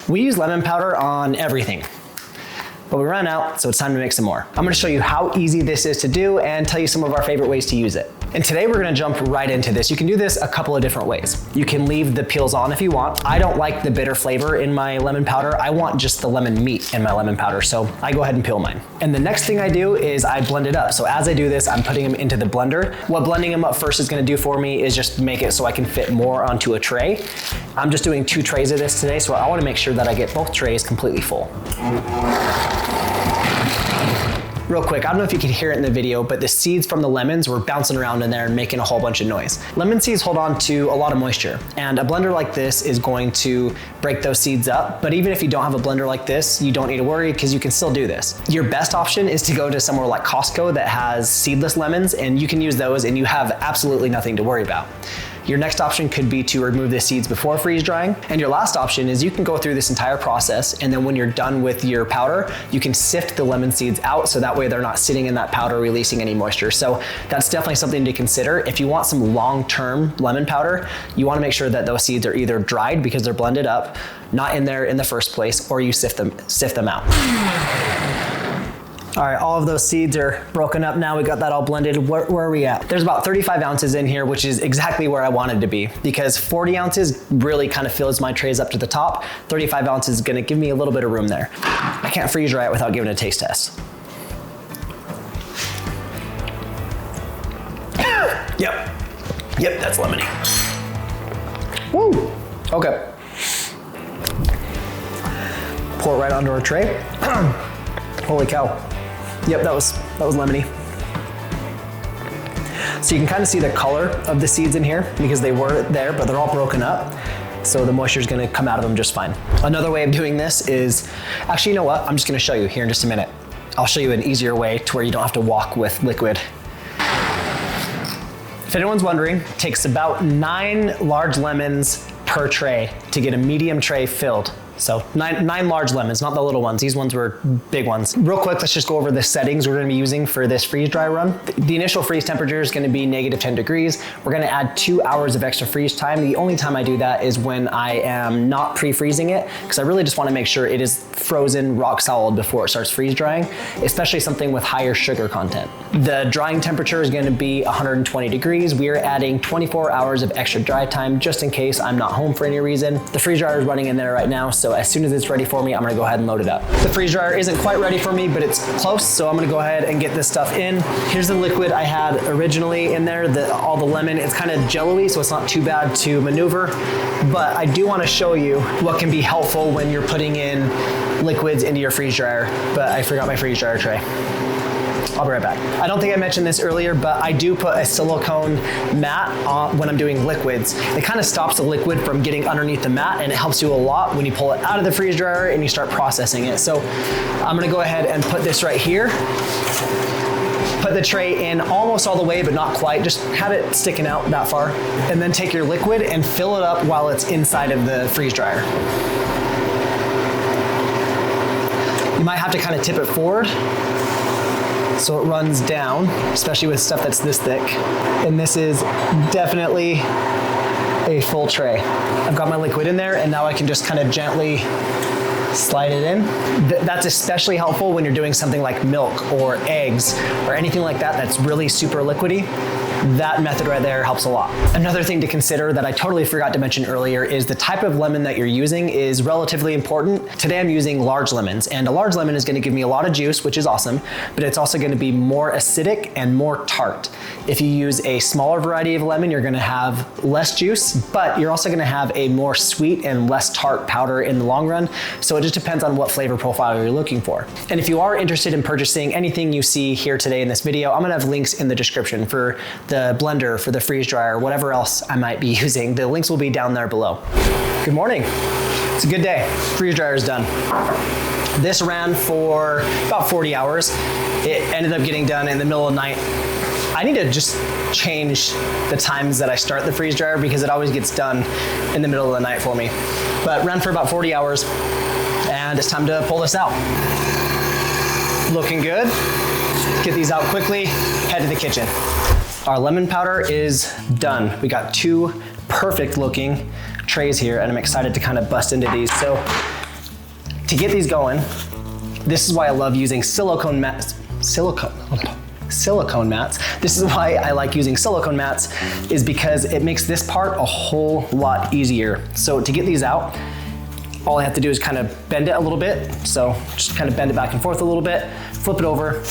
We use lemon powder on everything, but we ran out, so it's time to make some more. I'm gonna show you how easy this is to do and tell you some of our favorite ways to use it. And today we're gonna jump right into this. You can do this a couple of different ways. You can leave the peels on if you want. I don't like the bitter flavor in my lemon powder. I want just the lemon meat in my lemon powder, so I go ahead and peel mine. And the next thing I do is I blend it up. So as I do this, I'm putting them into the blender. What blending them up first is gonna do for me is just make it so I can fit more onto a tray. I'm just doing 2 trays of this today, so I wanna make sure that I get both trays completely full. Real quick, I don't know if you can hear it in the video, but the seeds from the lemons were bouncing around in there and making a whole bunch of noise. Lemon seeds hold on to a lot of moisture, and a blender like this is going to break those seeds up. But even if you don't have a blender like this, you don't need to worry because you can still do this. Your best option is to go to somewhere like Costco that has seedless lemons, and you can use those and you have absolutely nothing to worry about. Your next option could be to remove the seeds before freeze drying. And your last option is you can go through this entire process, and then when you're done with your powder, you can sift the lemon seeds out so that way they're not sitting in that powder releasing any moisture. So that's definitely something to consider. If you want some long-term lemon powder, you wanna make sure that those seeds are either dried because they're blended up, not in there in the first place, or you sift them out. All right, all of those seeds are broken up now. We got that all blended. Where are we at? There's about 35 ounces in here, which is exactly where I wanted to be, because 40 ounces really kind of fills my trays up to the top. 35 ounces is gonna give me a little bit of room there. I can't freeze dry it without giving it a taste test. Yep, that's lemony. Woo, okay. Pour it right onto our tray. Holy cow. Yep, that was lemony. So you can kind of see the color of the seeds in here because they were there, but they're all broken up. So the moisture is gonna come out of them just fine. Another way of doing this is, actually, you know what? I'm just gonna show you here in just a minute. I'll show you an easier way to where you don't have to walk with liquid. If anyone's wondering, it takes about 9 large lemons per tray to get a medium tray filled. So nine large lemons, not the little ones. These ones were big ones. Real quick, let's just go over the settings we're gonna be using for this freeze dry run. The initial freeze temperature is gonna be -10 degrees. We're gonna add 2 hours of extra freeze time. The only time I do that is when I am not pre-freezing it, because I really just wanna make sure it is frozen rock solid before it starts freeze drying, especially something with higher sugar content. The drying temperature is gonna be 120 degrees. We are adding 24 hours of extra dry time just in case I'm not home for any reason. The freeze dryer is running in there right now, so as soon as it's ready for me, I'm gonna go ahead and load it up. The freeze dryer isn't quite ready for me, but it's close, so I'm gonna go ahead and get this stuff in. Here's the liquid I had originally in there, all the lemon. It's kind of jello-y, so it's not too bad to maneuver, but I do wanna show you what can be helpful when you're putting in liquids into your freeze dryer, but I forgot my freeze dryer tray. I'll be right back. I don't think I mentioned this earlier, but I do put a silicone mat on when I'm doing liquids. It kind of stops the liquid from getting underneath the mat, and it helps you a lot when you pull it out of the freeze dryer and you start processing it. So I'm gonna go ahead and put this right here. Put the tray in almost all the way, but not quite. Just have it sticking out that far. And then take your liquid and fill it up while it's inside of the freeze dryer. You might have to kind of tip it forward so it runs down, especially with stuff that's this thick. And this is definitely a full tray. I've got my liquid in there, and now I can just kind of gently slide it in. That's especially helpful when you're doing something like milk or eggs or anything like that that's really super liquidy. That method right there helps a lot. Another thing to consider that I totally forgot to mention earlier is the type of lemon that you're using is relatively important. Today I'm using large lemons, and a large lemon is gonna give me a lot of juice, which is awesome, but it's also gonna be more acidic and more tart. If you use a smaller variety of lemon, you're gonna have less juice, but you're also gonna have a more sweet and less tart powder in the long run. So it just depends on what flavor profile you're looking for. And if you are interested in purchasing anything you see here today in this video, I'm gonna have links in the description for the blender, for the freeze dryer, whatever else I might be using. The links will be down there below. Good morning. It's a good day. Freeze dryer is done. This ran for about 40 hours. It ended up getting done in the middle of the night. I need to just change the times that I start the freeze dryer because it always gets done in the middle of the night for me. But ran for about 40 hours, and it's time to pull this out. Looking good. Get these out quickly, head to the kitchen. Our lemon powder is done. We got 2 perfect looking trays here, and I'm excited to kind of bust into these. So To get these going, this is why I love using silicone mats. Silicone mats. This is why I like using silicone mats, is because it makes this part a whole lot easier. So to get these out, all I have to do is kind of bend it a little bit. So just kind of bend it back and forth a little bit, flip it over,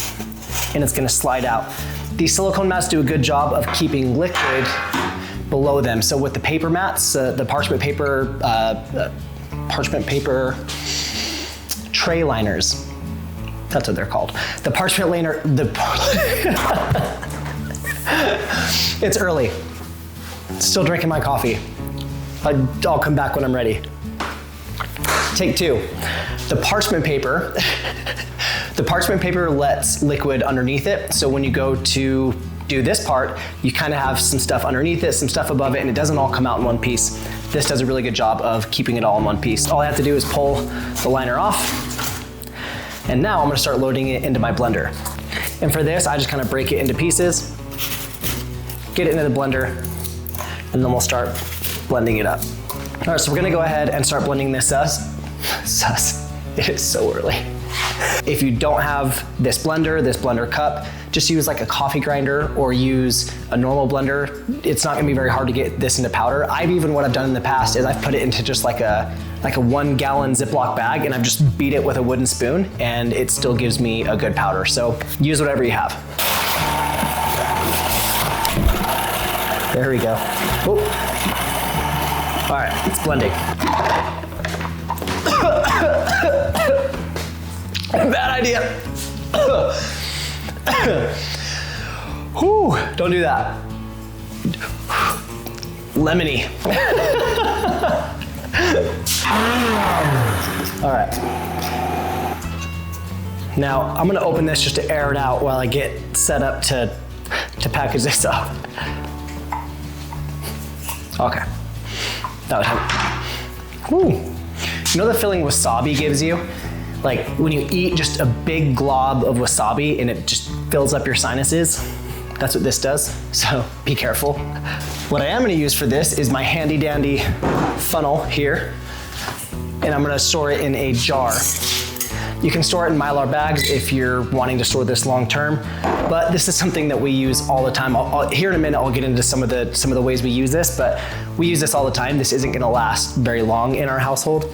and it's gonna slide out. These silicone mats do a good job of keeping liquid below them. So with the paper mats, the parchment paper tray liners, that's what they're called. The parchment liner, it's early. Still drinking my coffee. I'll come back when I'm ready. Take two. The parchment paper, the parchment paper lets liquid underneath it. So when you go to do this part, you kind of have some stuff underneath it, some stuff above it, and it doesn't all come out in one piece. This does a really good job of keeping it all in one piece. All I have to do is pull the liner off. And now I'm gonna start loading it into my blender. And for this, I just kind of break it into pieces, get it into the blender, and then we'll start blending it up. All right, so we're gonna go ahead and start blending this sus. It is so early. If you don't have this blender cup, just use like a coffee grinder or use a normal blender. It's not gonna be very hard to get this into powder. What I've done in the past is I've put it into just like a 1 gallon Ziploc bag, and I've just beat it with a wooden spoon, and it still gives me a good powder. So use whatever you have. There we go. Oh. All right, it's blending. Bad idea. Whew, don't do that. Lemony. All right. Now I'm gonna open this just to air it out while I get set up to package this up. Okay. That was him. Woo. You know the feeling wasabi gives you? Like when you eat just a big glob of wasabi and it just fills up your sinuses? That's what this does, so be careful. What I am gonna use for this is my handy dandy funnel here, and I'm gonna store it in a jar. You can store it in Mylar bags if you're wanting to store this long term, but this is something that we use all the time. Here in a minute, I'll get into some of the ways we use this, but we use this all the time. This isn't gonna last very long in our household.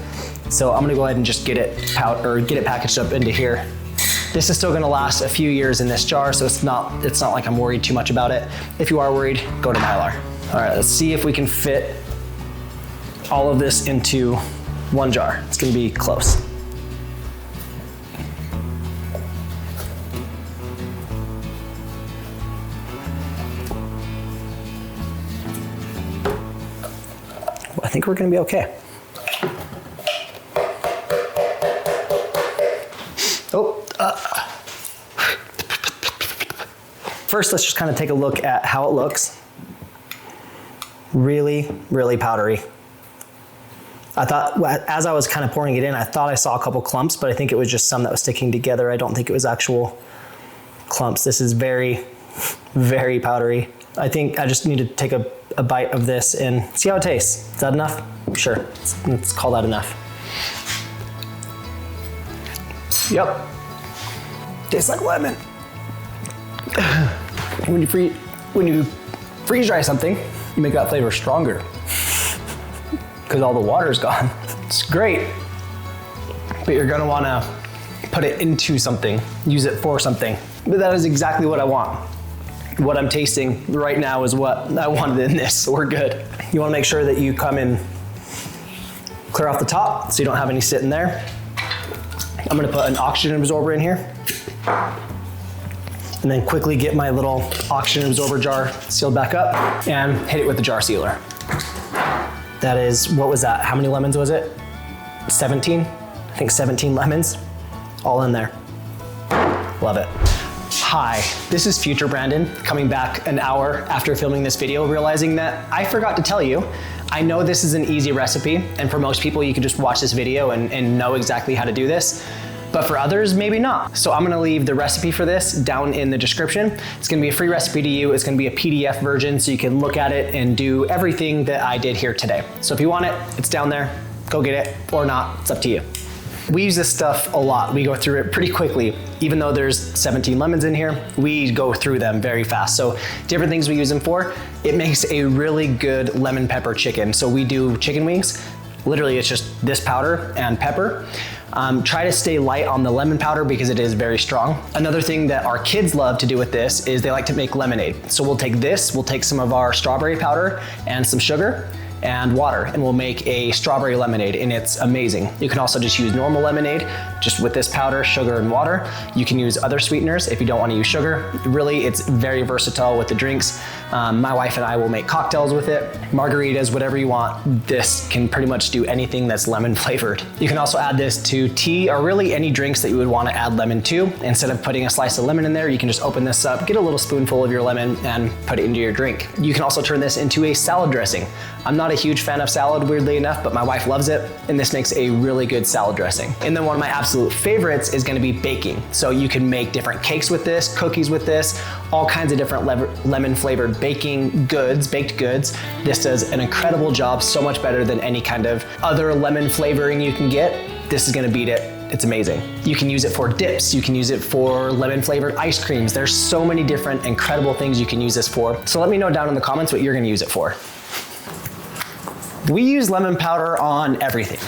So I'm gonna go ahead and just get it packaged up into here. This is still gonna last a few years in this jar, so it's not like I'm worried too much about it. If you are worried, go to Mylar. All right, let's see if we can fit all of this into one jar. It's gonna be close. I think we're gonna be okay. First, let's just kind of take a look at how it looks. Really, really powdery. I thought, as I was kind of pouring it in, I thought I saw a couple clumps, but I think it was just some that was sticking together. I don't think it was actual clumps. This is very, very powdery. I think I just need to take a bite of this and see how it tastes. Is that enough? Sure, let's call that enough. Yep, tastes like lemon. When you freeze dry something, you make that flavor stronger because all the water's gone. It's great, but you're gonna wanna put it into something, use it for something. But that is exactly what I want. What I'm tasting right now is what I wanted in this, so we're good. You wanna make sure that you come in, clear off the top so you don't have any sitting there. I'm gonna put an oxygen absorber in here, and then quickly get my little oxygen absorber jar sealed back up and hit it with the jar sealer. That is, what was that? How many lemons was it? 17? I think 17 lemons, all in there. Love it. Hi, this is future Brandon, coming back an hour after filming this video, realizing that I forgot to tell you, I know this is an easy recipe, and for most people, you can just watch this video and know exactly how to do this. But for others, maybe not. So I'm gonna leave the recipe for this down in the description. It's gonna be a free recipe to you. It's gonna be a PDF version so you can look at it and do everything that I did here today. So if you want it, it's down there. Go get it, or not, it's up to you. We use this stuff a lot. We go through it pretty quickly. Even though there's 17 lemons in here, we go through them very fast. So different things we use them for. It makes a really good lemon pepper chicken. So we do chicken wings. Literally, it's just this powder and pepper. Try to stay light on the lemon powder because it is very strong. Another thing that our kids love to do with this is they like to make lemonade. So we'll take this, we'll take some of our strawberry powder and some sugar and water, and we'll make a strawberry lemonade, and it's amazing. You can also just use normal lemonade, just with this powder, sugar, and water. You can use other sweeteners if you don't want to use sugar. Really, it's very versatile with the drinks. My wife and I will make cocktails with it, margaritas, whatever you want. This can pretty much do anything that's lemon flavored. You can also add this to tea, or really any drinks that you would want to add lemon to. Instead of putting a slice of lemon in there, you can just open this up, get a little spoonful of your lemon, and put it into your drink. You can also turn this into a salad dressing. I'm not a huge fan of salad, weirdly enough, but my wife loves it, and this makes a really good salad dressing. And then one of my absolute favorites is gonna be baking. So you can make different cakes with this, cookies with this, all kinds of different lemon flavored baking goods, baked goods. This does an incredible job, so much better than any kind of other lemon flavoring you can get. This is gonna beat it. It's amazing. You can use it for dips. You can use it for lemon flavored ice creams. There's so many different incredible things you can use this for. So let me know down in the comments what you're gonna use it for. We use lemon powder on everything.